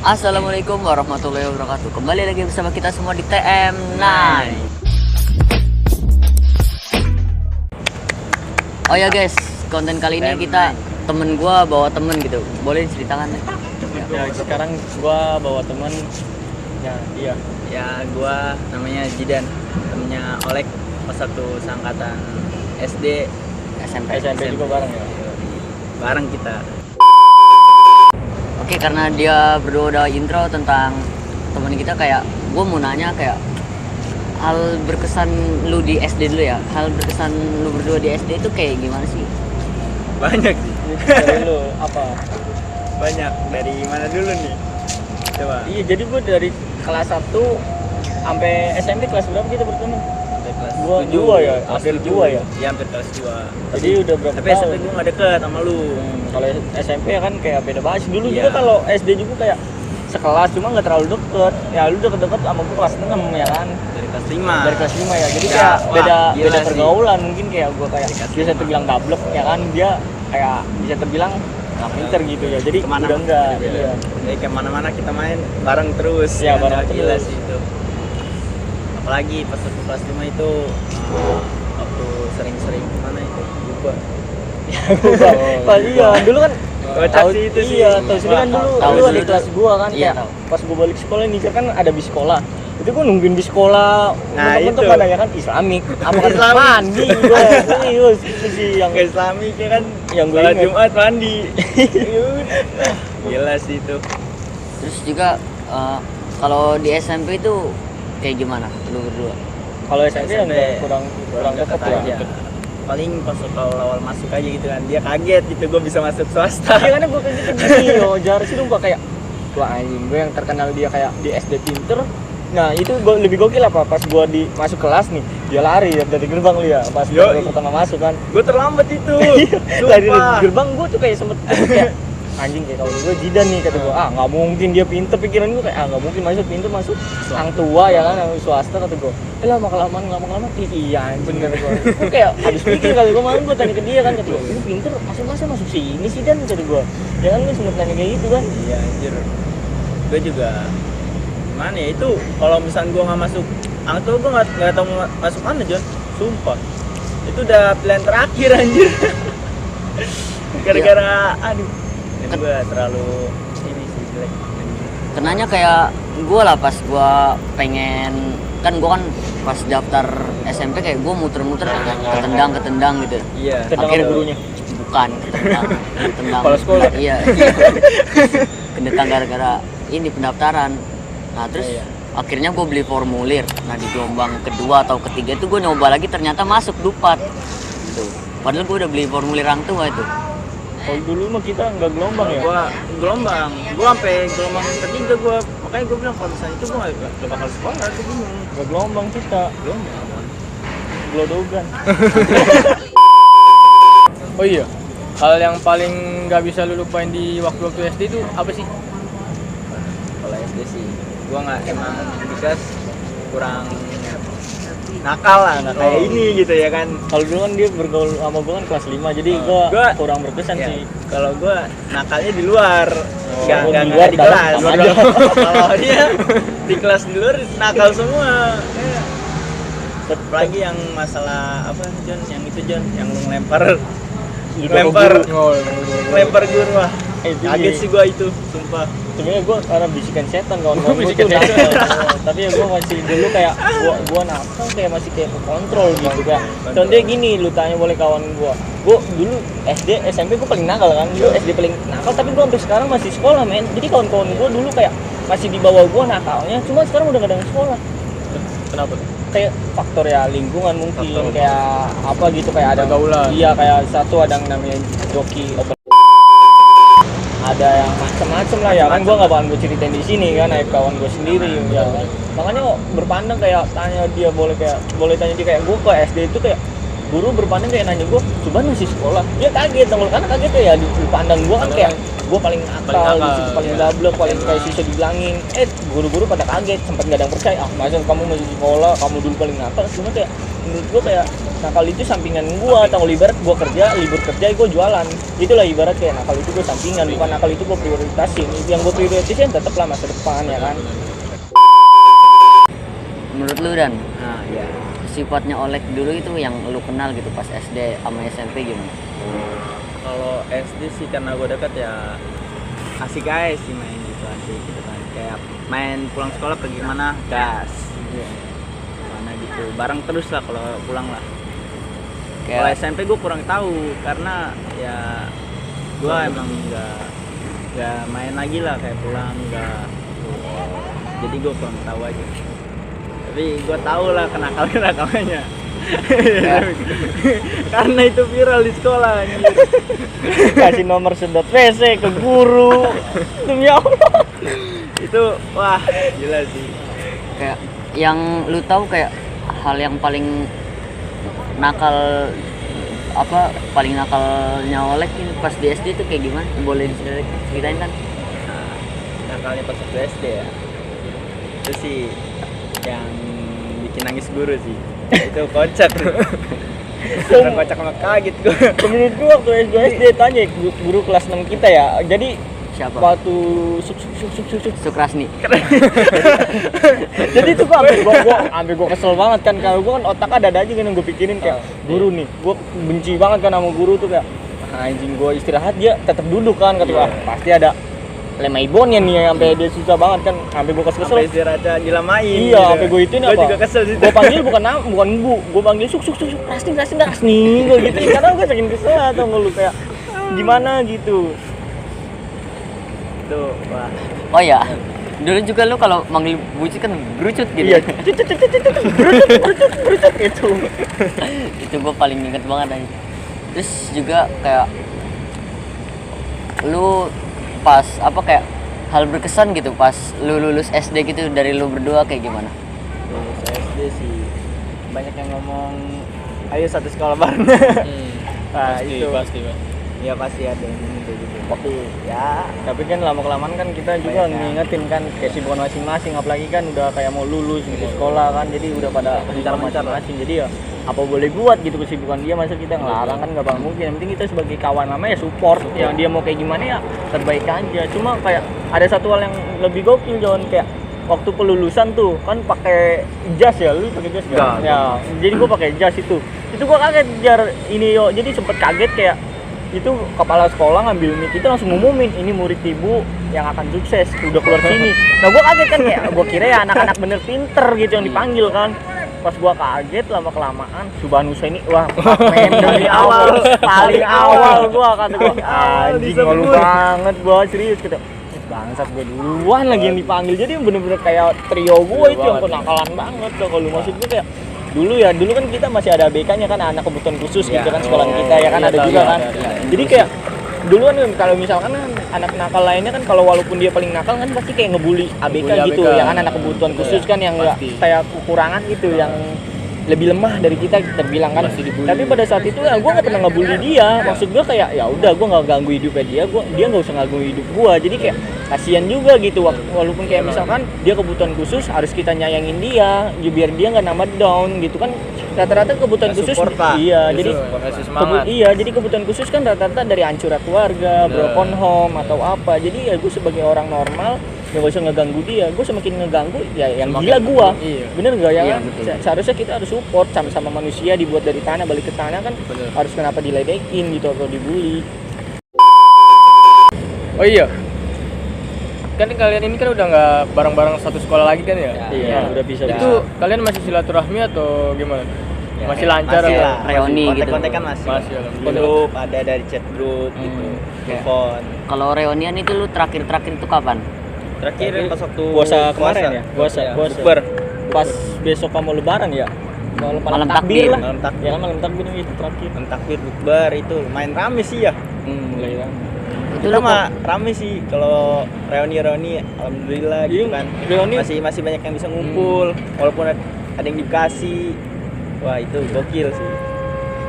Assalamualaikum warahmatullahi wabarakatuh. Kembali lagi bersama kita semua di TM9. Oh ya guys, konten kali ini kita temen gua bawa temen gitu. Boleh diceritakan? Ya sekarang gua bawa temen. Ya iya. Ya gua namanya Jidan, temennya Olek, pas satu seangkatan SD, SMP. SMP juga bareng ya. bareng kita. Oke, karena dia berdua udah intro tentang temen kita, kayak gua mau nanya kayak hal berkesan lu di SD dulu ya. Hal berkesan lu berdua di SD itu kayak gimana sih? Banyak sih. Dari lu apa? Banyak. Dari mana dulu nih? Coba. Iya, jadi gua dari kelas 1 sampai SMP kelas berapa kita bertemu? Dari kelas Gua 7. dua ya, Kelas hampir 7. dua ya. Iya, hampir kelas 2. Jadi udah berapa Tapi tahun? SMP gua gak deket sama lu. Kalau SMP kan kayak beda banget. Dulu Iya. juga kalau SD juga kayak sekelas, cuma nggak terlalu deket. Ya lu deket-deket sama gua kelas 6 ya kan. Dari kelas 5. Dari kelas 5 ya. Jadi Ya, kayak wah, beda gila sih. pergaulan. Mungkin kayak gua kayak Dari kelas bisa 5. terbilang gablek ya kan, dia kayak bisa terbilang nggak pinter gitu ya. Jadi Kemana udah enggak. beda-beda. Iya. Jadi kemana-mana kita main bareng terus. Iya, kan? bareng Gila terus. sih itu. Apalagi pas waktu kelas 5 itu waktu sering-sering kemana itu lupa. Pas iya, dulu kan Kocak tahu sih itu sih. iya, tahu sendiri kan dulu Tahu lu ada dulu kelas gua kan, iya, kayak tahu. pas gua balik sekolah nih kan ada bis sekolah. Itu gua nungguin bis sekolah, Nah, temen-temen itu. pada ya kan Islamik, apa kan Islamik. mandi gua, serius itu sih yang Ke Islami kan Yang gue sholat inget. Jumat mandi. Gila sih itu. Terus juga kalau di SMP itu kayak gimana lu berdua? kalau SMP yang SMP kurang deket ya. aja. Paling pas awal masuk aja gitu kan, dia kaget gitu gue bisa masuk swasta. Iya karena gua kayak gitu gini, wajar sih lu gua kayak wah anjing, gua yang terkenal dia kayak di SD pinter. Nah itu gua lebih gokil apa pas gua masuk kelas nih, dia lari dari gerbang lu ya pas Yoi. gua pertama masuk kan. Gue terlambat itu. Dari Sumpah. gerbang gua tuh kayak sempet kayak anjing, kayak kalau gua Jidan nih kata gua, nggak mungkin dia pinter, pikiran gua kayak nggak mungkin masuk hang tua ya kan, hang swasta kata gua. Lama kelamaan iya bener gua kayak habis pikir kali gua malam gua tanya ke dia kan, kata gua ini pinter masuk sini sih Dan, kata gua ya kan, gua sempet nanya kayak gitu kan. Iya anjir. Gue juga gimana ya itu, kalau misalnya gue nggak masuk angto gue nggak tahu masuk mana John, sumpah itu udah pilihan terakhir anjir. Gara-gara aduh ini gue terlalu ini sih jelek. Kenanya kayak gue lah pas gue pengen, kan gue kan pas daftar SMP kayak gue muter-muter ketendang gitu. Iya. Ketendang Akhirnya sama gurunya. Bukan ketendang Kepala sekolah. iya ketendang gara-gara ini pendaftaran. Nah terus Iya. akhirnya gue beli formulir. Nah di gelombang kedua atau ketiga itu gue nyoba lagi, ternyata masuk Dupat gitu. Padahal gue udah beli formulir orang tua itu. Kalau dulu mah kita nggak gelombang ya. Gua gelombang, gua sampai gelombang ketiga gua, makanya gua bilang kalau misalnya itu gua nggak bakal sekolah, gua bingung. Nggak gelombang kita, Gelombang. glodogan. Oh iya, hal yang paling nggak bisa lu lupain di waktu-waktu SD itu apa sih? Kalau SD sih, gua nggak emang di kelas kurang nakal lah, nggak kayak ini gitu ya kan. Kalau dulu kan dia bergaul sama gua kan kelas 5, jadi Gua- gua kurang berkesan Ya, sih. kalau gua nakalnya di luar, nggak gua nggak di luar di dalam kelas. sama aja. Kalau dia di kelas di luar nakal semua. Apalagi yang masalah apa John, yang itu John, yang lu ngelempar guru wah. Itu Kaget sih. sih gua itu, sumpah. Sebenarnya gua karena bisikan setan kawan-kawan gua Bisikan tuh setan. nakal. Tapi ya gua masih dulu kayak gua nakal, kayak masih kayak kontrol gitu kayak. Contohnya gini, lu tanya boleh kawan gua dulu SD SMP gua paling nakal kan. Dulu SD paling nakal, tapi gua sampai sekarang masih sekolah men. Jadi kawan-kawan gua dulu kayak masih di bawah gua nakalnya, cuma sekarang udah gak ada yang sekolah. Kenapa tuh? Kayak faktor ya lingkungan mungkin, Faktor. kayak apa gitu, kayak ada Pergaulan. iya kayak satu ada yang namanya joki open, ada yang macem-macem lah ya kan. Gua nggak bakalan gue ceritain di sini kan, naik kawan gue sendiri ya. Makanya kok berpandang kayak tanya dia boleh tanya dia kayak gue ke SD itu kayak guru berpandang kayak nanya gue, Subhan masih sekolah. Dia kaget dong, karena kaget tuh ya di pandang gue kan kayak gue paling nakal, di situ paling dablek, paling kayak susah dibilangin. Guru-guru pada kaget, sempat nggak ada yang percaya. Masa kamu masih sekolah, kamu dulu paling nakal. Cuma kayak menurut gue kayak nakal itu sampingan gue. Atau ibarat gue kerja, libur kerja, gue jualan. Itulah ibarat kayak nakal itu gue sampingan, bukan nakal itu gue prioritasin. Yang gue prioritasin tetap lah masa depan ya kan. Menurut lu Dan, Nah, ya. sifatnya Oleg dulu itu yang lu kenal gitu pas SD sama SMP gimana? Kalau SD sih karena gue dekat ya asik aja sih main gitu, asik gitu kan. Kayak main pulang sekolah pergi mana gas. Mana gitu. Bareng terus lah kalau pulang lah. Kalau Kayak SMP gue kurang tahu karena ya gue emang nggak main lagi lah kayak pulang nggak. Jadi gue kurang tahu aja. Tapi gue tahu lah kenakalannya. Karena itu viral di sekolah anjir. Kasih nomor sedot WC ke guru. Demi Allah. Itu wah gila sih. kayak yang lu tahu kayak hal yang paling nakal paling nakalnya Oleg ini pas di SD itu kayak gimana? Boleh diceritain kan? Nakalnya pas waktu SD ya. Itu sih yang bikin nangis guru sih. Itu kocak. Orang kocak sama kaget gue. Menurut gua waktu SD tanya guru kelas 6 kita ya. Jadi Siapa? waktu Sukrasni. Jadi itu gua kesel banget kan, kalau gua kan otaknya ada aja kan yang gua pikirin kayak guru nih. Gua benci banget kan sama guru tuh kayak anjing, gua istirahat dia tetap duduk kan, kata gua pasti ada lemah ibonnya nih sampai dia susah banget kan, sampai gua kesel. Sampai istirahatnya dilamain. Iya, gitu. sampai gua ituin apa? Gua juga kesel sih. Gua panggil bukan bu, gua panggil suk Rasni gua gitu. Karena gua saking kesel atau lu kayak gimana gitu. Tuh, wah. Oh ya, dulu juga lu kalau manggil bucit kan gerucut gitu. Iya, brucut itu. Itu gue paling inget banget aja. Terus juga kayak lu pas kayak hal berkesan gitu pas lu lulus SD gitu dari lu berdua kayak gimana? Lulus SD sih banyak yang ngomong ayo satu sekolah bareng. Nah, itu pasti. ya pasti ada yang ngomong kayak gitu. Tapi ya Tapi kan lama-kelamaan kan kita juga ngingetin kan kesibukan masing-masing, apalagi kan udah kayak mau lulus gitu sekolah kan, jadi udah pada Mencar-mencar lah. masing-masing. Jadi ya apa boleh buat gitu kesibukan dia, masa kita ngelarang kan nggak bakal mungkin. Yang penting kita sebagai kawan lama ya support. Yang dia mau kayak gimana ya terbaik aja. Cuma kayak ada satu hal yang lebih gokil Jon, kayak waktu pelulusan tuh kan pakai jas ya, lu pakai jas Enggak, kan? Ya, jadi gua pakai jas itu gua kaget jadi sempet kaget kayak itu kepala sekolah ngambil mic itu langsung ngumumin ini murid ibu yang akan sukses udah keluar sini. Nah gua kaget kan, kayak gua kira ya anak-anak bener pinter gitu yang dipanggil kan. Pas gua kaget lama kelamaan Subhan Husaini, wah men dari awal paling awal gua kata gua anjing malu banget gua serius gitu. Bangsat gue duluan lagi yang dipanggil, jadi bener-bener kayak trio gue itu yang kenakalan banget tuh. Kalau maksud gue kayak dulu kan kita masih ada ABK-nya kan, anak kebutuhan khusus gitu kan, sekolah kita ya kan ada juga kan. Jadi kayak duluan kalau misalkan anak nakal lainnya kan, kalau walaupun dia paling nakal kan pasti kayak ngebully ABK gitu ya kan, anak kebutuhan khusus kan yang enggak kayak kekurangan gitu, yang lebih lemah dari kita bilang kan. Tapi pada saat itu ya gue nggak pernah ngebully dia, maksud gue kayak ya udah gue nggak ganggu hidupnya dia nggak usah ganggu hidup gue. Jadi kayak kasihan juga gitu, walaupun kayak misalkan dia kebutuhan khusus harus kita nyayangin dia biar dia nggak nambah down gitu kan. Rata-rata kebutuhan khusus iya, jadi kebutuhan khusus kan rata-rata dari hancuran keluarga, broken home atau apa. Jadi ya gue sebagai orang normal ya gak usah ngeganggu dia. Gue semakin ngeganggu ya yang gila gue. Bener gak ya kan? Seharusnya kita harus support, sama manusia dibuat dari tanah balik ke tanah kan. Harus kenapa diledekin gitu atau dibully. Oh iya, kan kalian ini kan udah nggak bareng-bareng satu sekolah lagi kan ya? Iya, udah bisa. Itu kalian masih silaturahmi atau gimana? ya, Masih lancar masih atau? lah, Reuni gitu. kontek-kontekan masih. alhamdulillah. Grup ada dari chat grup gitu. Telepon. Kalau reunian itu lu terakhir itu kapan? Terakhir pas waktu Puasa kemarin ya? Puasa. Bukber. Pas besok kamu lebaran ya? Malam takbir. Malam takbir. Ya kan malam takbir itu terakhir. Malam takbir bukber itu lumayan rame sih ya. Mulai rame. Itu Kita lu mah rame sih kalau reuni alhamdulillah gitu kan. Reuni Masih banyak yang bisa ngumpul walaupun ada yang dikasih. Wah, itu gokil sih.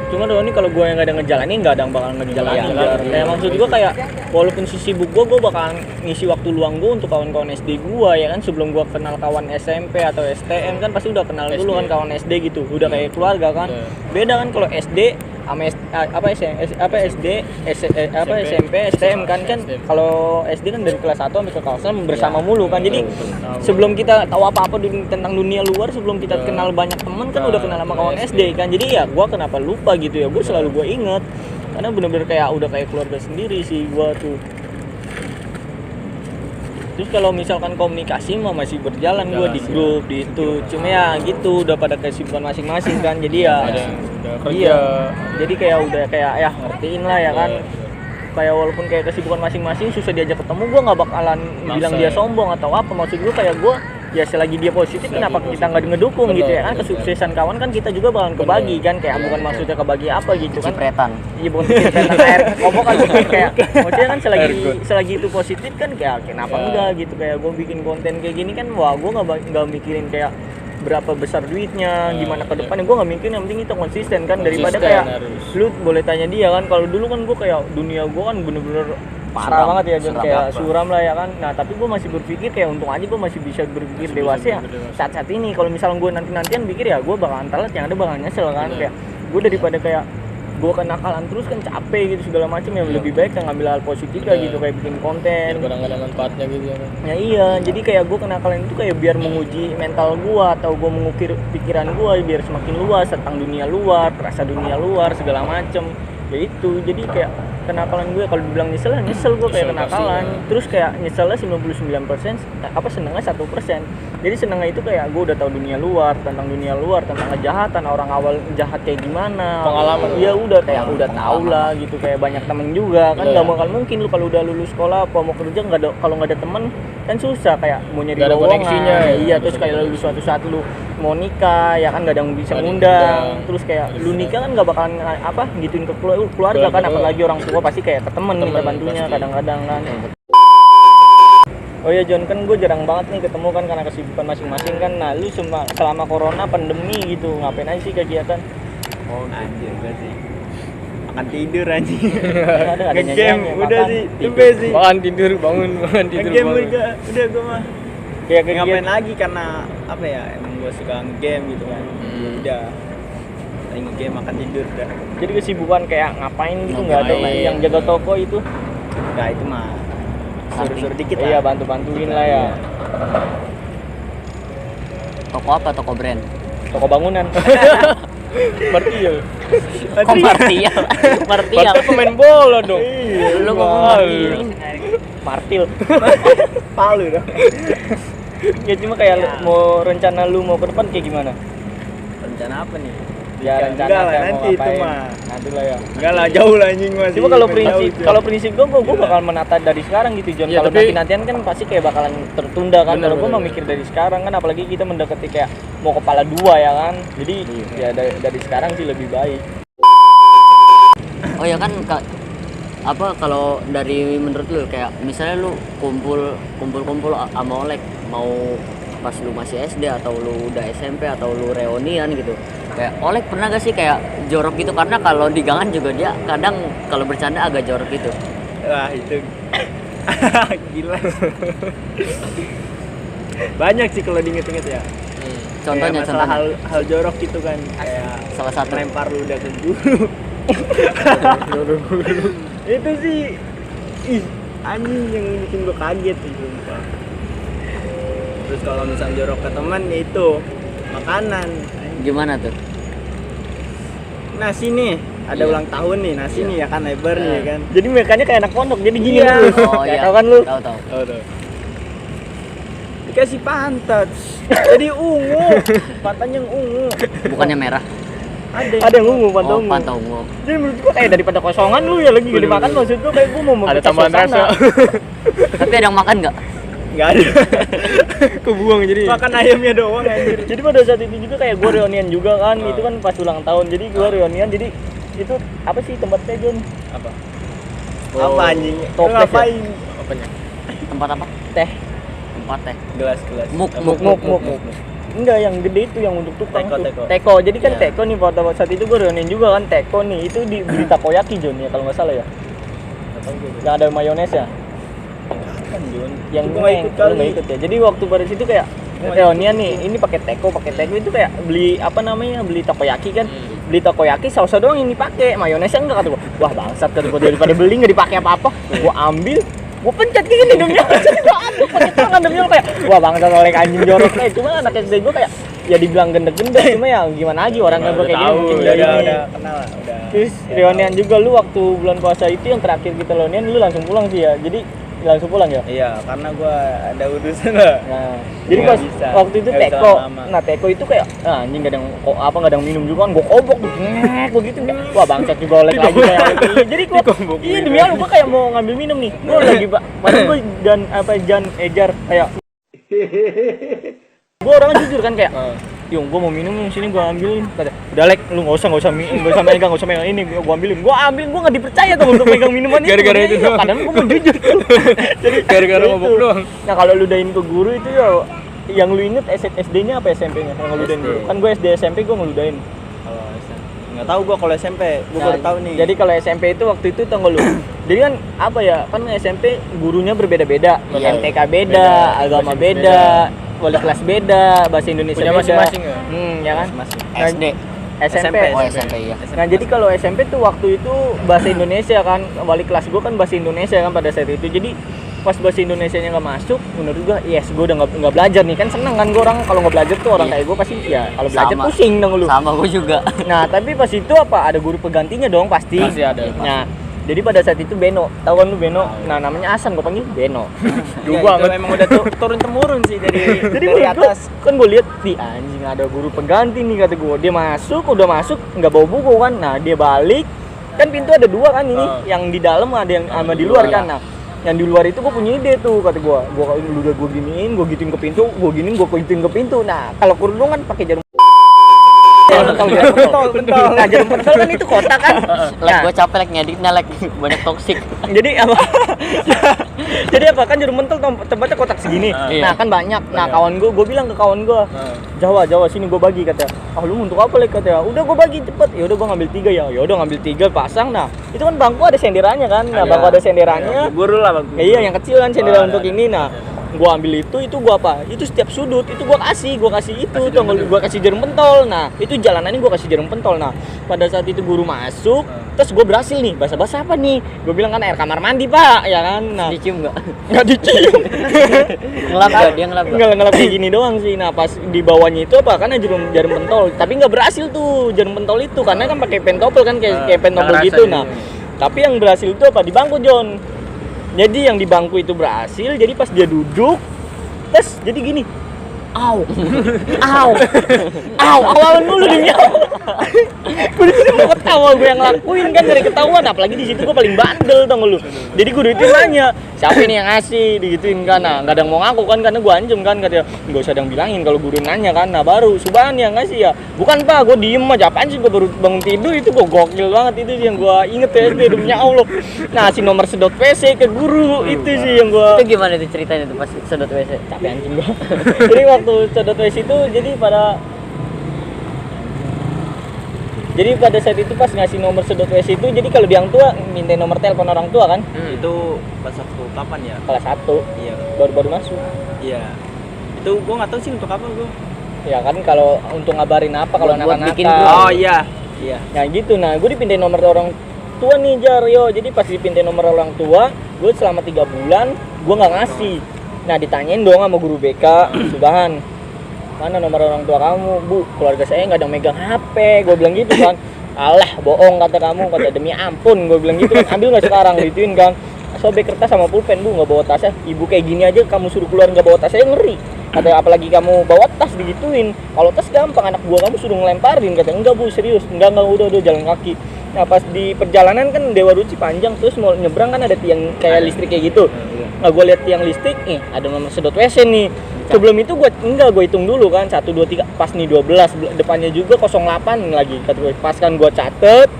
Cuma reuni kalau gue yang nggak ada ngejalanin, nggak ada yang bakal ngejalanin. Iya, Kayak maksud gue kayak walaupun sibuk gue bakalan ngisi waktu luang gue untuk kawan-kawan SD gue ya kan. Sebelum gue kenal kawan SMP atau STM kan pasti udah kenal dulu kan kawan SD gitu, udah kayak keluarga kan. Beda kan kalau SD sama SMP, STM kan kalau SD kan dari kelas 1 sampai ke kelas 6 bersama mulu kan. Jadi sebelum kita tahu apa-apa tentang dunia luar, sebelum kita kenal banyak teman kan udah kenal sama kawan SD kan. Jadi ya gua kenapa lupa gitu ya, gua selalu gua inget karena bener-bener kayak udah kayak keluarga sendiri sih gua tuh. Terus kalau misalkan komunikasi mah masih berjalan gue di grup di itu, cuma ya gitu udah pada kesibukan masing-masing kan, jadi ya udah kerja. iya, jadi kayak udah kayak ya ngertiin lah ya kan, kayak walaupun kayak kesibukan masing-masing susah diajak ketemu, gue nggak bakalan bilang dia sombong atau apa, maksud gue kayak gue ya selagi dia positif kenapa kita nggak ngedukung gitu ya kan, kesuksesan kawan kan kita juga bakalan kebagi kan, kayak bukan maksudnya kebagi apa gitu kan, cipretan. iya bukan cipretan air ngomong kan kayak maksudnya kan selagi itu positif kan kayak kenapa enggak gitu, kayak gue bikin konten kayak gini kan, wah gue nggak mikirin kayak berapa besar duitnya, gimana ke depannya, gue nggak mikirin, yang penting itu konsisten kan, daripada kayak lu boleh tanya dia kan, kalau dulu kan gue kayak dunia gue kan bener-bener parah banget ya, John, kayak suram lah ya kan. Nah tapi gue masih berpikir kayak untung aja gue masih bisa berpikir dewasa ya saat-saat ini. Kalau misalnya gue nantian pikir ya gue bakalan telat, yang ada bakalan nyesel kan. Kayak gue daripada kayak gue kenakalan terus kan capek gitu segala macam, ya lebih baik yang ngambil hal positif lah gitu, kayak bikin konten Kadang ada manfaatnya gitu ya. ya iya, jadi kayak gue kenakalan itu kayak biar menguji mental gue atau gue mengukir pikiran gue biar semakin luas tentang dunia luar, perasa dunia luar segala macem ya itu. Jadi kayak kenakalan gue kalau dibilang nyesel gue kayak kenakalan pasti, terus kayak nyeselnya 99%, apa senengnya 1%. Jadi senengnya itu kayak gue udah tahu dunia luar, tentang kejahatan, orang awal jahat kayak gimana, Pengalaman. ya udah kayak udah tahu lah gitu, kayak banyak temen juga kan, nggak bakal mungkin lu kalau udah lulus sekolah apa mau kerja kalau nggak ada temen kan susah, kayak mau nyari Nggak ada lowongan, koneksinya, iya, terus kayak lu suatu saat lu mau nikah ya kan nggak ada yang bisa ngundang, terus kayak lu nikah kan nggak bakalan apa gituin ke keluarga kan, apalagi orang tua pasti kayak ke temen minta bantunya kadang-kadang kan. Oh iya John, kan gue jarang banget nih ketemu kan karena kesibukan masing-masing kan. Nah lu selama corona pandemi gitu ngapain aja sih kegiatan? Oh anjir gue sih makan tidur anjing. Ada Nge-game nyanyiannya, udah makan, sih tidur. itu sih. Makan tidur bangun tidur Nge-game bangun. udah gue mah. Kayak Ngapain lagi karena apa ya, emang gue suka game gitu kan. Udah lagi nge-game makan tidur udah. Jadi kesibukan kayak ngapain gitu, nggak ada Ngapain. yang jaga toko itu? Nah itu mah suruh-suruh dikit Iya, lah. bantu-bantuin lah ya. Toko apa? Toko brand. Toko bangunan. Martial. Kok Martial? Martial. Martial pemain bola dong. Lu ngomong Martial. Martil. Palu dong. Ya cuma kayak mau rencana lu mau ke depan kayak gimana? Rencana apa nih? Ya rencana enggak lah, kayak mau nanti itu ngapain. mah. Nanti lah ya. Enggak lah, jauh lah anjing masih. Cuma kalau jauh. prinsip gue bakal menata dari sekarang gitu John. Iya, Kalau tapi- nantian kan pasti kayak bakalan tertunda kan. Bener, Kalau gue bener, mau mikir dari sekarang kan, apalagi kita mendekati kayak mau kepala 2 ya kan. Jadi ya dari sekarang sih lebih baik. Oh ya kan apa kalau dari menurut lu kayak misalnya lu kumpul sama Olek, mau pas lu masih SD atau lu udah SMP atau lu reunian gitu, kayak Olek pernah gak sih kayak jorok gitu, karena kalau di gangan juga dia kadang kalau bercanda agak jorok gitu. Wah itu gila. Banyak sih kalau diinget-inget ya. Contohnya Kayak masalah hal jorok gitu kan, kayak salah satu. lempar udah ke guru. Itu sih anjing yang bikin gue kaget sih sumpah. Terus kalau misal jorok ke teman ya itu makanan. Gimana tuh? Nasi nih, ada Iya. ulang tahun nih, nasi nih ya kan lebar nih ya kan. Jadi mekanya kayak anak pondok. Jadi gini Iya. lu. Oh Ya, iya. tahu kan lu? Tahu. Dikasih pantat. Jadi ungu, pantatnya yang ungu. Bukannya merah. Ada yang ungu, pantau Oh, ungu. pantau ungu. Jadi menurut gua kayak daripada kosongan lu ya lagi gede makan, maksud gua kayak gua mau Ada memecah tambahan suasana. rasa. Tapi ada yang makan nggak? Enggak ada. Kebuang jadi. Makan ayamnya doang anjir. Jadi pada saat itu juga kayak gua reunian juga kan, itu kan pas ulang tahun. Jadi gua reunian, jadi itu apa sih tempatnya John? Apa? Apa anjing? Lu Toples ya? ngapain? Apanya? Tempat apa? Teh. Tempat teh. Gelas-gelas. Muk. Muk. enggak yang gede itu yang untuk tukang Teko, tuh. teko. Teko. Jadi kan Iya. teko nih pada saat itu gue reunian juga kan teko nih. Itu beli takoyaki Jon ya kalau nggak salah ya. Yang ada mayones ya. Kan Jun. Yang Gua nggak ikut lu nggak kali. ikut ya. Jadi waktu pada situ kayak reunian nih, ini pakai teko itu kayak beli apa namanya? Beli takoyaki kan. Beli takoyaki sausnya doang yang dipakai, mayonesnya enggak kata gua. Wah, bangsat kata gua, daripada beli enggak dipakai apa-apa. Gua ambil, gua pencet kayak gini demi Allah. Gua ambil pakai tangan demi Allah kayak wah bangsat oleh anjing jorok. Cuma anak SD gua kayak ya dibilang gendek-gendek cuma ya gimana lagi orangnya gua kayak gini mungkin dari udah kenal lah, udah. Terus reunian juga lu waktu bulan puasa itu yang terakhir kita reunian lu langsung pulang sih ya. Jadi langsung pulang ya. Iya, karena gua ada urusan lah. Nah, jadi Nggak pas bisa. waktu itu Nggak bisa teko, lama-lama. nah teko itu kayak anjing gak ada yang nggak ada yang minum juga kan, gue kobok, gue gitu, wah bangsat juga oleh lagi kayak gitu. Jadi gue, iya demi Allah gue kayak mau ngambil minum nih, gue lagi padahal gue dan ejar kayak, gue orangnya jujur kan kayak, Yung, gue mau minum yang sini gue ambilin. Kata, udah Lek, lu nggak usah megang ini, gue ambilin. Gue nggak dipercaya tuh untuk megang minuman itu. Gara-gara itu doang. Kadang gue mau jujur tuh. Jadi Gara-gara itu. ngobok doang. Nah kalau lu udahin ke guru itu ya, yang lu inget SD-nya apa SMP-nya? Yang ngeludahin SD. guru. Kan gue SD SMP gue ngeludahin. Kalau SMP nggak tahu gua kalau SMP, gua baru tahu nih. Jadi kalau SMP itu waktu itu tau nggak lu? Jadi kan apa ya? Kan SMP gurunya berbeda-beda. Iya. MTK beda, agama beda, wali kelas beda, bahasa Indonesia Punya beda. masing-masing ya? Ya kan? Masih. Nah, SD. SMP. Oh SMP ya. Nah jadi kalau SMP tuh waktu itu bahasa Indonesia kan, wali kelas gue kan bahasa Indonesia kan pada saat itu. Jadi pas bahasa Indonesianya nggak masuk, menurut gue yes gue udah nggak belajar nih kan, seneng kan gue orang kalau nggak belajar tuh orang Iya. kayak gue pasti ya kalau belajar Sama. pusing dong lu. Sama gue juga. Nah tapi pas itu apa ada guru penggantinya dong pasti. Pasti ada. Nah jadi pada saat itu Beno, tahu kan lu Beno? Nah namanya Hasan gue panggil Beno. Iya, itu memang udah turun temurun sih dari Jadi dari menurut gua, atas. kan gue lihat di anjing ada guru pengganti nih kata gue. Dia udah masuk nggak bawa buku kan. Nah dia balik kan pintu ada dua kan ini, yang di dalam ada yang sama di luar kan. Nah yang di luar itu gue punya ide tuh kata gue udah gue giniin, gue gituin ke pintu, gue giniin, gue gituin ke pintu. Nah kalau kerudung kan pakai jarum pentol. Nah jarum pentol kan itu kotak kan. Lek Nah, gue capek lek ngeditnya lek banyak toksik. jadi apa? Jadi apa kan jarum pentol tempatnya kotak segini. Iya. Nah kan banyak. Nah kawan gue bilang ke kawan gue, Jawa sini gue bagi katanya. Ah lu untuk apa lek katanya? Udah gue bagi cepet. Ya udah gue ngambil 3 ya. Ya udah ngambil 3 pasang. Nah itu kan bangku ada senderannya kan. Nah bangku ada senderannya. Guru lah bang. Iya yang kecil kan senderan Oh, untuk ini. Nah gua ambil itu gua apa? Itu setiap sudut itu gua kasih itu tuh gua kasih jarum pentol. Nah, itu jalanannya gua kasih jarum pentol. Nah, pada saat itu guru masuk, terus gua berhasil nih. Basa-basa apa nih? Gua bilang kan air kamar mandi, Pak, ya kan. Nah, Dicium nggak? enggak dicium. Ngelap nggak? Dia ngelap nggak? Enggak kayak gini doang sih. Nah, pas di bawahnya itu apa? Kan ada jarum pentol, tapi nggak berhasil tuh jarum pentol itu karena kan pakai pentopel kan kayak pentopel nggak gitu. rasa Nah, gitu. tapi yang berhasil itu apa? Di bangku, Jon. Jadi yang di bangku itu berhasil. Jadi pas dia duduk, tes jadi gini. Au. Awalan dulu demi Allah. Gue itu mau ketawa gue yang lakuin kan dari ketahuan, apalagi di situ gue paling bandel dong lu. Jadi guru itu nanya, siapa ini yang ngasih digituin kan. Nah, enggak ada yang mau ngaku kan karena gue anjem kan katanya. Enggak usah ada yang bilangin kalau guru nanya kan. Nah, baru Subhan yang ngasih ya. Bukan Pak, gue diem aja. Apaan sih gue baru bangun tidur itu gue gokil banget itu yang gue inget ya SD demi Allah. Nah, si nomor sedot WC ke guru itu sih yang gue Itu gimana tuh ceritanya tuh pas sedot WC? capek anjing gua. Jadi waktu sedot WC itu jadi pada saat itu pas ngasih nomor sedot WC itu jadi kalau yang tua minta nomor telepon orang tua kan Itu pas waktu kapan ya? kelas 1 Iya. baru masuk. Iya. Itu gua nggak tahu sih untuk apa gua. Ya kan kalau untuk ngabarin apa kalau Buat anak-anak. bikin grup. Oh iya. Iya. Nah gitu, nah gue dipindahin nomor orang tua nih Jaryo. Jadi pas dipindahin nomor orang tua, gue selama 3 bulan gue nggak ngasih. Nah ditanyain dong sama guru BK, Subhan, mana nomor orang tua kamu? Bu, keluarga saya nggak ada yang megang HP. Gue bilang gitu kan. Alah, bohong kata kamu, kata demi ampun. Gue bilang gitu kan. Ambil nggak sekarang gituin kan. Sobek kertas sama pulpen, Bu, nggak bawa tasnya. Ibu kayak gini aja kamu suruh keluar nggak bawa tasnya, ngeri. Kata apalagi kamu bawa tas digituin. Kalau tas gampang, anak buah kamu suruh ngelemparin. Kata enggak Bu, serius. Enggak udah jalan kaki. Nah pas di perjalanan kan Dewa Ruci panjang, terus mau nyebrang kan ada tiang kayak listrik kayak gitu. Nah gue lihat tiang listrik, ada nomor sedot WC nih. Sebelum itu gue hitung dulu kan 1, 2, 3, pas nih 12, depannya juga 08 lagi. Kata gue pas kan gue catet.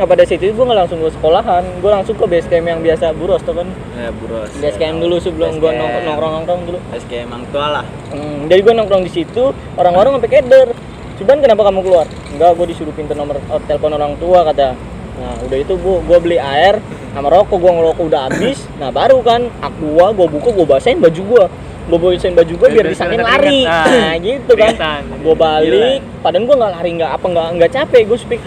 Nah pada saat itu gue nggak langsung ke sekolahan, gue langsung ke base camp yang biasa Buros tuh kan. Ya buros. Base camp dulu sebelum gue nongkrong dulu. SKM Mang Tua lah. Jadi gue nongkrong di situ, orang-orang sampai keder. Suban kenapa kamu keluar? Enggak, gue disuruh pinta nomor telepon orang tua kata. Nah udah itu gue beli air sama rokok, gue ngerokok udah habis. Nah baru kan aqua gue buka, gue basahin baju gue basahin baju gue biar disangin lari. Nah gitu kan. Gue balik, padahal gue nggak lari nggak capek, gue speak.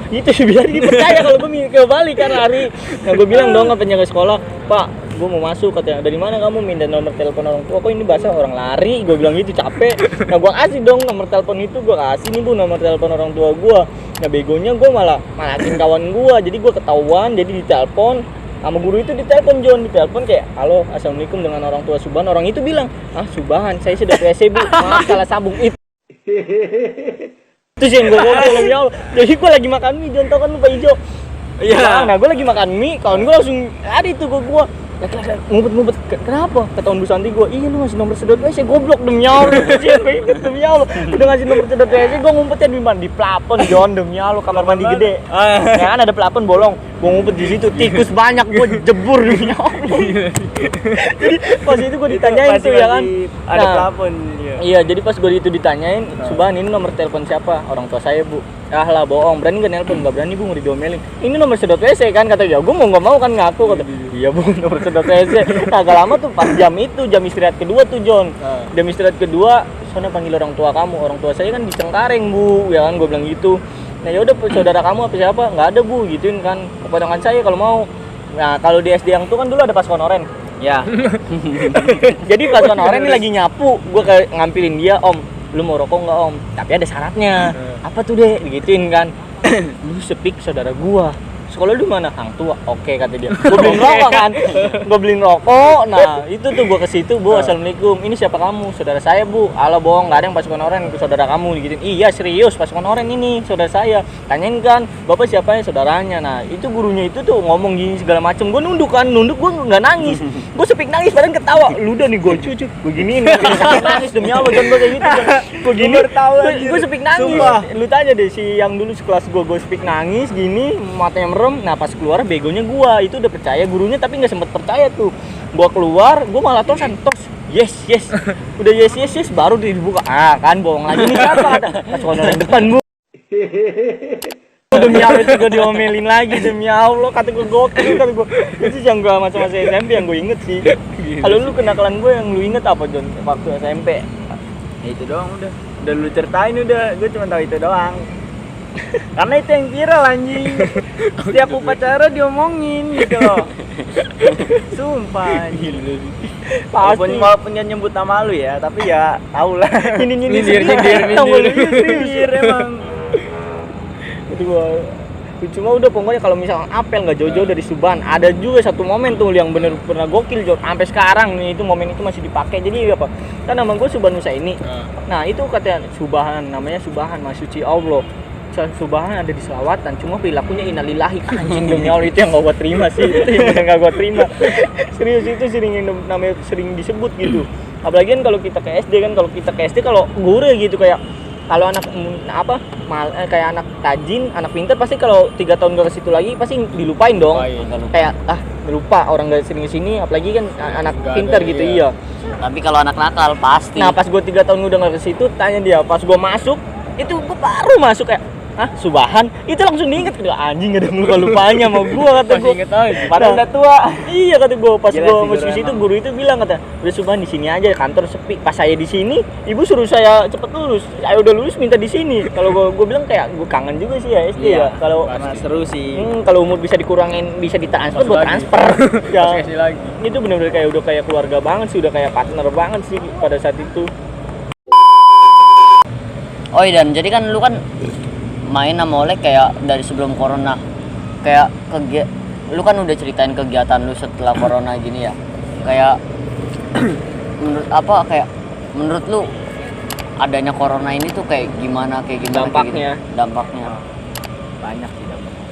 Gitu biar dipercaya kalau gue balik kan lari. Nah gue bilang dong ke penjaga sekolah, Pak, gue mau masuk katanya. Dari mana kamu minta nomor telepon orang tua? Kok ini bahasa orang lari? Gue bilang gitu capek. Nah gue kasih dong nomor telepon itu, gue kasih nih Bu nomor telepon orang tua gue. Nah begonya gue malakin kawan gue, jadi gue ketahuan, jadi ditelepon sama guru itu, ditelepon John, ditelepon kayak, halo assalamualaikum dengan orang tua Suban. Orang itu bilang, Subahan, saya sudah WC Bu, maaf salah sambung itu. Terus yang gue ngomong ya Allah, jadi gue lagi makan mie, John tau kan lu Pak Ijo? Iya. Nah gue lagi makan mie, kawan gue langsung lari tuh gue ngumpet kenapa? Ketahuan Bu Santi gue, iya lu ngasih nomor sedot WC, goblok demi Allah. Demi Allah, udah ngasih nomor sedot WC, gue ngumpetnya di mana? Di plafon John, demi Allah, kamar mandi gede. Ya kan ada plafon bolong, gue ngumpet di situ, tikus banyak, gue jebur demi Allah. Jadi pas itu gue ditanyain tuh ya kan, ada plafon. Iya, jadi pas gue itu ditanyain, Subahan ini nomor telepon siapa? Orang tua saya Bu. Ah lah bohong, berani gak nelpon? Gak berani Bu, mau diomelin. Ini nomor sedot WC kan, kata dia. Gue mau gak mau kan ngaku, kata iya Bu, nomor sedot WC. Nah agak lama tuh pas jam itu, jam istirahat kedua tuh John. Jam istirahat kedua, sana panggil orang tua kamu. Orang tua saya kan di Cengkareng Bu, ya kan gue bilang gitu. Nah yaudah saudara kamu apa siapa? Gak ada Bu, gituin kan. Keponakan saya kalau mau. Nah kalau di SD yang tuh kan dulu ada pasukan oren. Ya. Jadi pasukan oren ini lagi nyapu, gue ngambilin dia, Om, lu mau rokok nggak Om? Tapi ada syaratnya. Apa tuh Dek? Digituin kan. Lu speak saudara gua. Sekolah lu mana? Hang Tua. Oke kata dia. Gue beliin rokok kan. Gue beliin rokok. Nah itu tuh gue ke situ, Bu, assalamualaikum. Ini siapa kamu? Saudara saya Bu. Ala bohong, nggak ada yang pasukan oren ke saudara kamu digituin. Iya serius, pasukan oren ini saudara saya. Tanyain kan, bapak siapa ya? Saudaranya. Nah itu gurunya itu tuh ngomong gini segala macem. Gue nunduk kan, gue nggak nangis. Gue speak nangis, padahal ketawa. Lu udah nih gue cucu, gue giniin. Nangis demi Allah, jangan gue kayak gitu. Gue gini, gue speak nangis. Sumpah. Lu tanya deh si yang dulu sekelas gue speak nangis gini, matanya merem. Nah pas keluar begonya gua itu udah percaya gurunya, tapi nggak sempet percaya tuh. Gua keluar, gua malah tos yes udah yes baru dibuka. Kan bohong lagi nih siapa ada pas orang depan Bu. Demi Allah itu gue diomelin lagi, demi Allah kata gue gokil, kata gue itu yang gue masa-masa SMP yang gue inget sih. Kalau lu kenakalan gue yang lu inget apa John waktu SMP? Ya itu doang udah lu ceritain udah, gue cuma tahu itu doang. Karena itu yang viral anjing. Setiap upacara diomongin gitu loh. Sumpah anjing. Walaupun dia nyebut nama lu ya, tapi ya tau lah. Nyindir emang. Itu gua cuma udah pokoknya kalau misalnya apel nggak jauh-jauh dari Suban. Ada juga satu momen tuh yang bener pernah gokil John. Sampai sekarang nih itu momen itu masih dipakai. Jadi apa? Kan nama gue Suban Nusa ini. Nah itu katanya Subahan, namanya Subahan, Maha Suci Allah. Subahan ada di selawatan, cuma perilakunya innalillahi. Anjing demi Allah, itu yang gak gue terima sih. Itu yang bener gak gue terima. Serius itu namanya sering disebut gitu. Apalagi kan kalau kita ke SD kan, kalau guru gitu kayak kalau anak kayak anak tajin, anak pintar pasti kalau 3 tahun ke situ lagi pasti dilupain dong. Kayak lupa orang gak sering kesini, apalagi kan anak pintar gitu iya. Tapi kalau anak nakal pasti. Nah pas gue 3 tahun udah gak ke situ, tanya dia, pas gue masuk itu gue baru masuk kayak Subahan, itu langsung diinget, anjing ada lupa-lupanya sama gua kata gua. Padahal udah tua. Iya kata gua, pas gua masuk situ guru itu bilang kata, "Udah Subahan di sini aja, kantor sepi." Pas saya di sini, ibu suruh saya cepet lulus. Saya udah lulus minta di sini. Kalau gua bilang kayak gua kangen juga sih ya SD ya. Kalau seru sih. Kalau umur bisa dikurangin, bisa ditransfer, gua transfer. Ya. Itu benar-benar kayak udah kayak keluarga banget sih, udah kayak partner banget sih pada saat itu. Oh iya, dan jadi kan lu kan main sama Oleh kayak dari sebelum corona, kayak lu kan udah ceritain kegiatan lu setelah corona gini ya, kayak menurut lu adanya corona ini tuh kayak gimana dampaknya gitu? Dampaknya banyak sih dampaknya.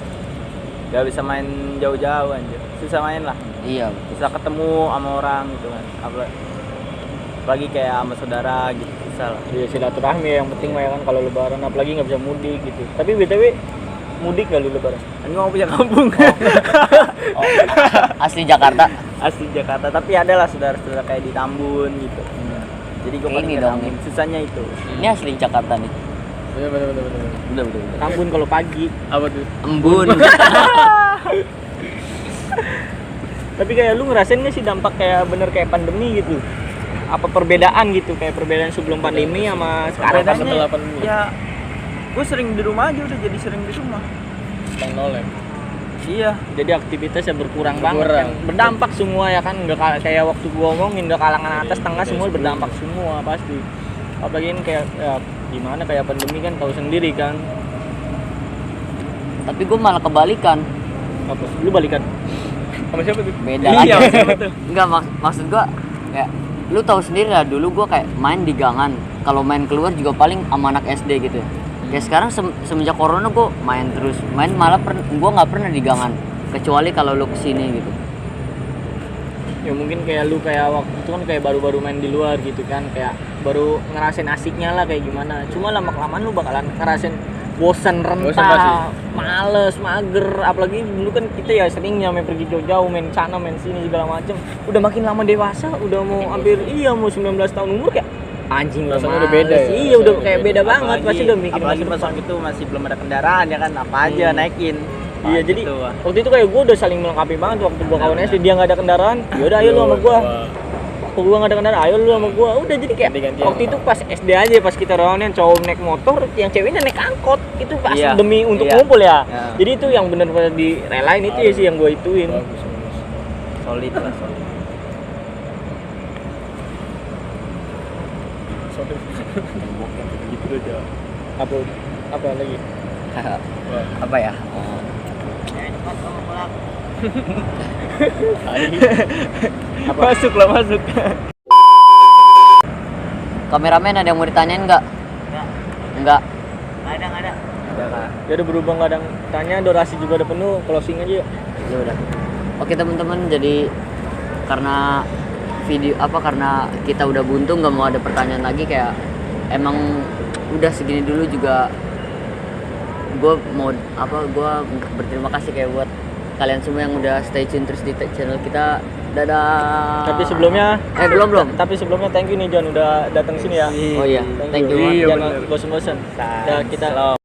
Gak bisa main jauh-jauh anjir, susah main lah. Iya, susah ketemu sama orang gitu kan, apalagi kayak sama saudara gitu, susah lah. Iya silaturahmi yang penting mah ya kan kalau lebaran, apalagi nggak bisa mudik gitu. Tapi BTW mudik gak lu lebaran? Kan gua mau punya kampung. Oh, asli Jakarta. Asli Jakarta, tapi ada lah saudara-saudara kayak di Tambun gitu. Jadi gua paling Ini ke dong, Tambun. nih. Susahnya itu. Ini asli Jakarta nih. Bener. Udah. Tambun kalau pagi. Apa tuh? Embun. Tapi kayak lu ngerasain gak sih dampak kayak bener kayak pandemi gitu? Apa perbedaan gitu, kayak perbedaan sebelum pandemi sama sekarang? Bedanya- Bedanya setelah pandemi. ya gua sering di rumah aja, udah jadi sering di rumah. Bang nol ya. Iya. Jadi aktivitasnya berkurang banget Berkurang. kan. Berdampak semua ya kan, nggak kayak waktu gua ngomongin nggak kalangan atas tengah semua berdampak semua pasti. Apalagi ini kayak ya, gimana kayak pandemi kan tahu sendiri kan. Tapi gue malah kebalikan. Apa? Lu balikan. Sama siapa tuh? Beda Iya, lagi. maksudnya betul. Enggak, maksud gue kayak lu tahu sendiri lah, dulu gue kayak main di gangan. Kalau main keluar juga paling sama anak SD gitu. Kayak sekarang semenjak corona gue main terus. Main malah gue nggak pernah di gangan. Kecuali kalau lu kesini gitu. Ya mungkin kayak lu kayak waktu itu kan kayak baru-baru main di luar gitu kan, kayak baru ngerasain asiknya lah kayak gimana. Cuma lama-kelamaan lu bakalan ngerasain bosan, Bosan pasti. rentah, males, mager. Apalagi dulu kan kita ya seringnya main pergi jauh-jauh, main sana, main sini segala macem. Udah makin lama dewasa, udah mau hampir mau 19 tahun umur kayak anjing Rasanya males. udah beda ya? Iya, udah Rasanya kayak udah beda banget. Pasti udah mikir apalagi masa pas depan. waktu itu masih belum ada kendaraan ya kan, apa aja naikin. Iya, jadi Gitu, Wak. waktu itu kayak gue udah saling melengkapi banget. Waktu gue kawan SD dia nggak ada kendaraan, yaudah ayo lu sama gue. Waktu gue nggak ada kendaraan, ayo lu sama gue. Udah jadi kayak Ganti-gantian. waktu itu pas SD aja, pas kita rawanin cowok naik motor, yang ceweknya naik angkot. Itu pasti Iya, demi untuk iya. ngumpul ya. Iya. Jadi itu yang benar-benar direlain itu ya sih yang gue ituin. Bagus. Solid lah, solid. Gitu aja. Apa lagi? Apa ya? Masuk lah, masuk. Kameramen ada yang mau ditanyain nggak? Enggak. Ada kak. Ya udah berubah, nggak ada yang tanya, durasi juga udah penuh, closing aja yuk. Ya udah. Oke teman-teman, jadi karena karena kita udah buntu nggak mau ada pertanyaan lagi, kayak emang udah segini dulu juga. Gue berterima kasih kayak buat kalian semua yang udah stay tune terus di channel kita. Dadah. Tapi sebelumnya belum. Tapi sebelumnya thank you nih John udah datang sini ya. Oh iya, thank you. Jangan bosan-bosan. Ya kita